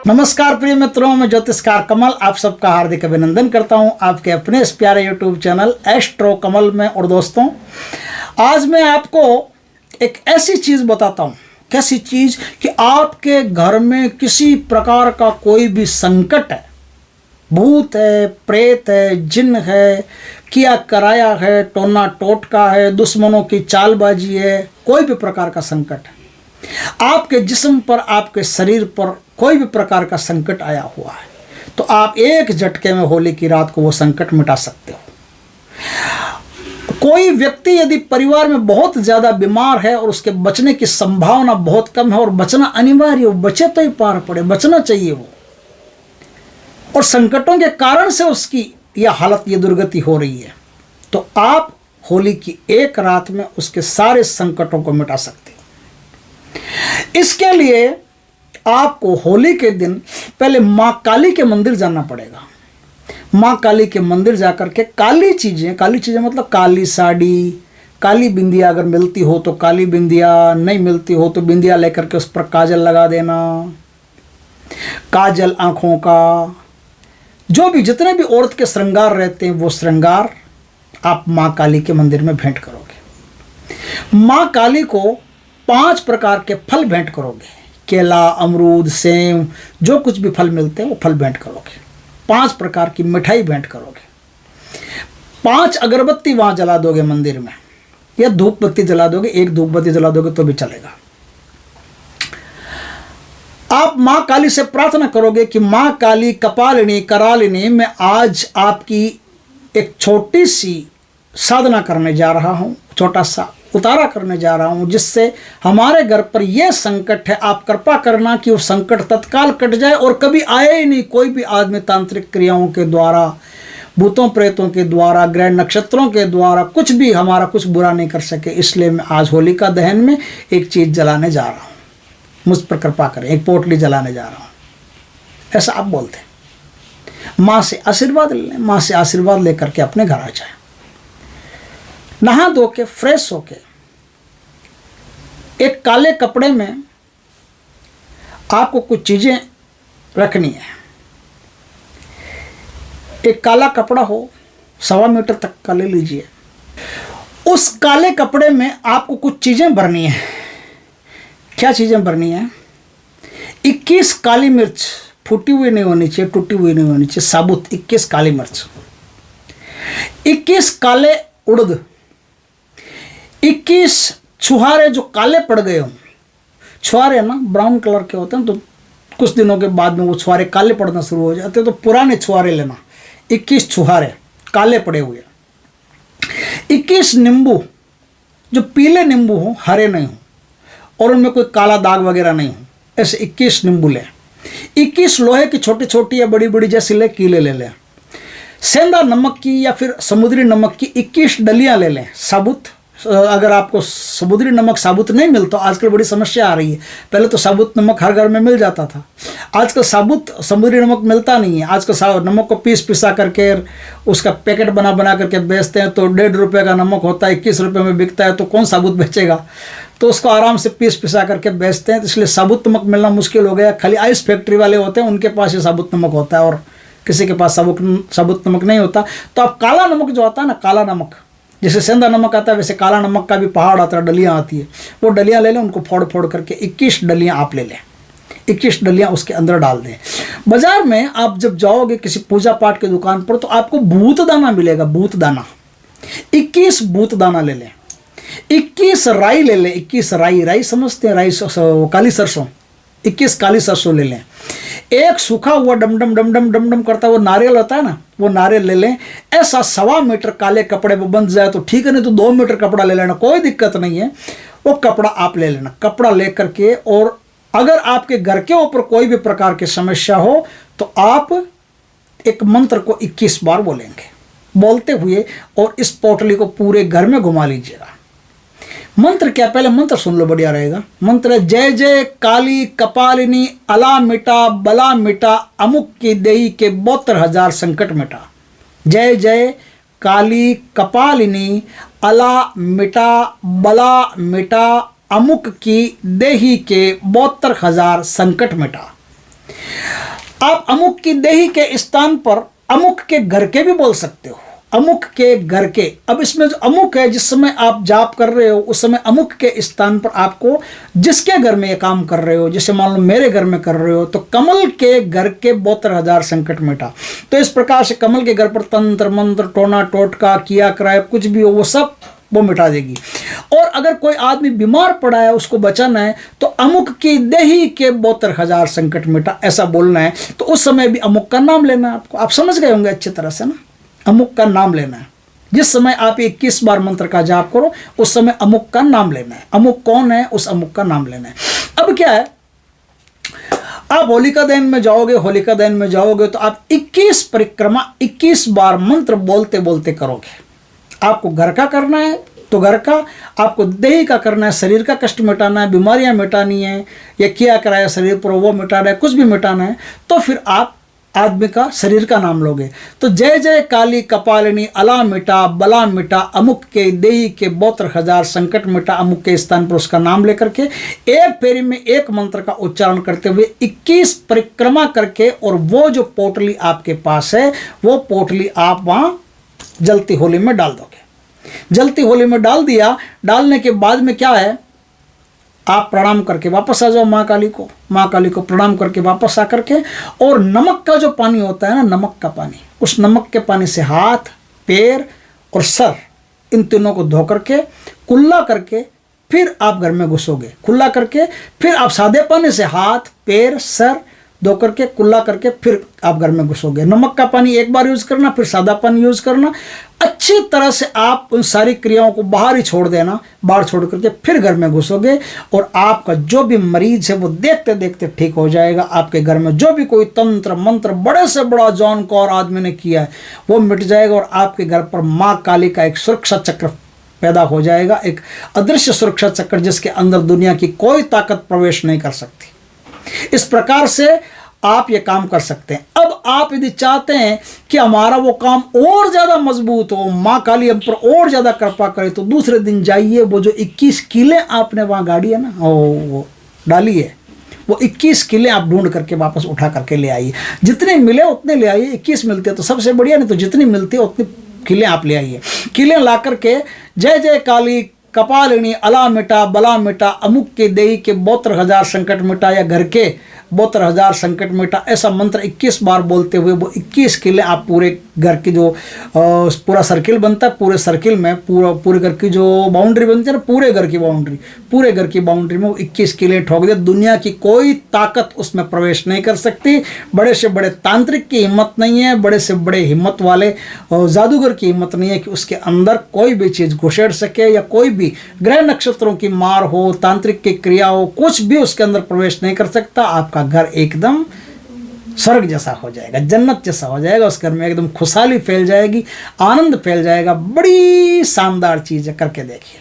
नमस्कार प्रिय मित्रों, मैं ज्योतिषकार कमल आप सबका हार्दिक अभिनंदन करता हूं आपके अपने इस प्यारे यूट्यूब चैनल एस्ट्रो कमल में। और दोस्तों, आज मैं आपको एक ऐसी चीज़ बताता हूं, कैसी चीज़ कि आपके घर में किसी प्रकार का कोई भी संकट है, भूत है, प्रेत है, जिन है, किया कराया है, टोना टोटका है, दुश्मनों की चालबाजी है, कोई भी प्रकार का संकट है, आपके जिस्म पर, आपके शरीर पर कोई भी प्रकार का संकट आया हुआ है, तो आप एक झटके में होली की रात को वो संकट मिटा सकते हो। कोई व्यक्ति यदि परिवार में बहुत ज़्यादा बीमार है और उसके बचने की संभावना बहुत कम है और बचना अनिवार्य हो, बचे तो ही पार पड़े, बचना चाहिए वो, और संकटों के कारण से उसकी यह हालत, ये दुर्गति हो रही है, तो आप होली की एक रात में उसके सारे संकटों को मिटा सकते हो। इसके लिए आपको होली के दिन पहले माँ काली के मंदिर जाना पड़ेगा। माँ काली के मंदिर जाकर के काली चीज़ें मतलब काली साड़ी, काली बिंदिया, अगर मिलती हो तो काली बिंदिया, नहीं मिलती हो तो बिंदिया लेकर के उस पर काजल लगा देना, काजल आँखों का, जो भी जितने भी औरत के श्रृंगार रहते हैं वो श्रृंगार आप माँ काली के मंदिर में भेंट करोगे। माँ काली को 5 प्रकार के फल भेंट करोगे, केला, अमरूद, सेब, जो कुछ भी फल मिलते हैं वो फल भेंट करोगे। 5 प्रकार की मिठाई भेंट करोगे। 5 अगरबत्ती वहाँ जला दोगे मंदिर में, या धूप बत्ती जला दोगे, 1 धूप बत्ती जला दोगे तो भी चलेगा। आप माँ काली से प्रार्थना करोगे कि माँ काली कपालिनी करालिनी, मैं आज आपकी एक छोटी सी साधना करने जा रहा हूँ, छोटा सा उतारा करने जा रहा हूँ, जिससे हमारे घर पर यह संकट है, आप कृपा करना कि वो संकट तत्काल कट जाए और कभी आए ही नहीं। कोई भी आदमी तांत्रिक क्रियाओं के द्वारा, भूतों प्रेतों के द्वारा, ग्रह नक्षत्रों के द्वारा कुछ भी हमारा कुछ बुरा नहीं कर सके। इसलिए मैं आज होलिका दहन में एक चीज़ जलाने जा रहा हूँ, मुझ पर कृपा करें, एक पोटली जलाने जा रहा हूँ, ऐसा आप बोलते हैं। माँ से आशीर्वाद ले लें, माँ से आशीर्वाद लेकर के अपने घर आ जाए, नहा धो के फ्रेश होके एक काले कपड़े में आपको कुछ चीज़ें रखनी है। एक काला कपड़ा हो, 1.25 मीटर तक का ले लीजिए। उस काले कपड़े में आपको कुछ चीज़ें भरनी है। क्या चीज़ें भरनी है? 21 काली मिर्च, फूटी हुई नहीं होनी चाहिए, टूटी हुई नहीं होनी चाहिए, साबुत 21 काली मिर्च, 21 काले उड़द, 21 छुहारे जो काले पड़ गए हों। छुहारे ना ब्राउन कलर के होते हैं, तो कुछ दिनों के बाद में वो छुहारे काले पड़ना शुरू हो जाते हैं, तो पुराने छुहारे लेना। 21 छुहारे काले पड़े हुए, 21 नींबू, जो पीले नींबू हो, हरे नहीं हो और उनमें कोई काला दाग वगैरह नहीं हो, ऐसे 21 नींबू लें। 21 लोहे की छोटी छोटी या बड़ी बड़ी जैसी ले कीले ले लें। सेंधा नमक की या फिर समुद्री नमक की 21 डलियाँ ले लें, साबुत। अगर आपको समुद्री नमक साबुत नहीं मिलता, आजकल बड़ी समस्या आ रही है। पहले तो साबुत नमक हर घर में मिल जाता था, आजकल साबुत समुद्री नमक मिलता नहीं है। आजकल नमक को पिसा करके उसका पैकेट बना करके बेचते हैं, तो 1.5 रुपये का नमक होता है, 21 रुपये में बिकता है, तो कौन साबुत बेचेगा? तो उसको आराम से पिसा करके बेचते हैं, तो इसलिए साबुत नमक मिलना मुश्किल हो गया। खाली आइस फैक्ट्री वाले होते हैं, उनके पास ये साबुत नमक होता है और किसी के पास साबुत नमक नहीं होता। तो आप काला नमक जो आता है ना, काला नमक, जैसे सेंधा नमक आता है वैसे काला नमक का भी पहाड़ आता है, डलियाँ आती है, वो डलियाँ ले लें, उनको फोड़ फोड़ करके 21 डलियाँ आप ले लें, 21 डलियाँ उसके अंदर डाल दें। बाजार में आप जब जाओगे किसी पूजा पाठ की दुकान पर, तो आपको भूत दाना मिलेगा, भूत दाना, 21 भूत दाना ले लें। 21 राई ले लें, 21 राई समझते हैं, राई काली सरसों, 21 काली सरसों ले लें। एक सूखा हुआ डमडम डमडम डमडम करता वो नारियल होता है ना, वो नारियल ले लें। ऐसा 1.25 मीटर काले कपड़े में बंध जाए तो ठीक है, नहीं तो 2 मीटर कपड़ा ले लेना, कोई दिक्कत नहीं है। वो कपड़ा आप ले लेना, कपड़ा ले करके, और अगर आपके घर के ऊपर कोई भी प्रकार की समस्या हो तो आप एक मंत्र को 21 बार बोलेंगे, बोलते हुए, और इस पोटली को पूरे घर में घुमा लीजिएगा। मंत्र क्या, पहले मंत्र सुन लो, बढ़िया रहेगा। मंत्र है, जय जय काली कपालिनी अला मिटा बला मिटा अमुक की देही के 72,000 संकट मिटा। जय जय काली कपालिनी अला मिटा बला मिटा अमुक की देही के 72,000 संकट मिटा। आप अमुक की देही के स्थान पर अमुक के घर के भी बोल सकते हो, अमुक के घर के। अब इसमें जो अमुक है, जिस समय आप जाप कर रहे हो उस समय अमुक के स्थान पर आपको जिसके घर में ये काम कर रहे हो, जैसे मान लो मेरे घर में कर रहे हो, तो कमल के घर के 72,000 संकट मिटा। तो इस प्रकार से कमल के घर पर तंत्र मंत्र टोना टोटका किया कराए कुछ भी हो वो सब वो मिटा देगी। और अगर कोई आदमी बीमार पड़ा है उसको बचाना है तो अमुक की देही के 72,000 संकट मिटा, ऐसा बोलना है। तो उस समय भी अमुक का नाम लेना है आपको। आप समझ गए होंगे अच्छी तरह से ना, अमुक का नाम लेना है। जिस समय आप 21 बार मंत्र का जाप करो उस समय अमुक का नाम लेना है। अमुक कौन है, उस अमुक का नाम लेना है। अब क्या है, आप होलिका दहन में जाओगे, होलिका दहन में जाओगे तो आप 21 परिक्रमा 21 बार मंत्र बोलते बोलते करोगे। आपको घर का करना है तो घर का, आपको देही का करना है, शरीर का कष्ट मिटाना है, बीमारियां मिटानी है, या किया कराया शरीर पर वो मिटाना है, कुछ भी मिटाना है, तो फिर आप आदमी का शरीर का नाम लोगे। तो जय जय काली कपालिनी अला मिटा बला मिटा अमुक के देही के 72,000 संकट मिटा, अमुक के स्थान पर उसका नाम लेकर के एक फेरी में एक मंत्र का उच्चारण करते हुए 21 परिक्रमा करके, और वो जो पोटली आपके पास है वो पोटली आप वहां जलती होली में डाल दोगे। जलती होली में डाल दिया, डालने के बाद में क्या है, आप प्रणाम करके वापस आ जाओ माँ काली को, माँ काली को प्रणाम करके वापस आ करके, और नमक का जो पानी होता है ना, नमक का पानी, उस नमक के पानी से हाथ पैर और सर इन तीनों को धो करके कुल्ला करके फिर आप घर में घुसोगे। कुल्ला करके फिर आप सादे पानी से हाथ पैर सर धो करके कुल्ला करके फिर आप घर में घुसोगे। नमक का पानी एक बार यूज करना, फिर सादा पानी यूज करना। अच्छी तरह से आप उन सारी क्रियाओं को बाहर ही छोड़ देना, बाहर छोड़ करके फिर घर में घुसोगे, और आपका जो भी मरीज है वो देखते देखते ठीक हो जाएगा। आपके घर में जो भी कोई तंत्र मंत्र बड़े से बड़ा जॉन कौर आदमी ने किया है वो मिट जाएगा, और आपके घर पर माँ काली का एक सुरक्षा चक्र पैदा हो जाएगा, एक अदृश्य सुरक्षा चक्र जिसके अंदर दुनिया की कोई ताकत प्रवेश नहीं कर सकती। इस प्रकार से आप ये काम कर सकते हैं। अब आप यदि चाहते हैं कि हमारा वो काम और ज़्यादा मजबूत हो, माँ काली हम पर और ज़्यादा कृपा करे, तो दूसरे दिन जाइए, वो जो 21 किले आपने वहाँ गाड़ी है ना वो डाली है, वो 21 किले आप ढूंढ करके वापस उठा करके ले आइए। जितने मिले उतने ले आइए। 21 मिलते हैं तो सबसे बढ़िया, नहीं तो जितनी मिलती है उतनी किले आप ले आइए। किले ला करके जय जय काली कपालिनी अला मिटा बला मिटा अमुक के देही के 72,000 संकट मिटा, या घर के 72,000 संकट मिटा, ऐसा मंत्र 21 बार बोलते हुए वो 21 किले आप पूरे घर की जो पूरा सर्किल बनता है, पूरे सर्किल में पूरे घर की जो बाउंड्री बनती है ना, पूरे घर की बाउंड्री में वो 21 किले ठोक दे। दुनिया की कोई ताकत उसमें प्रवेश नहीं कर सकती। बड़े से बड़े तांत्रिक की हिम्मत नहीं है, बड़े से बड़े हिम्मत वाले जादूगर की हिम्मत नहीं है कि उसके अंदर कोई भी चीज़ घुसेड़ सके, या कोई भी ग्रह नक्षत्रों की मार हो, तांत्रिक की क्रिया हो, कुछ भी उसके अंदर प्रवेश नहीं कर सकता। आपका घर एकदम स्वर्ग जैसा हो जाएगा, जन्नत जैसा हो जाएगा। उस घर में एकदम खुशहाली फैल जाएगी, आनंद फैल जाएगा। बड़ी शानदार चीज़ है, करके देखिए।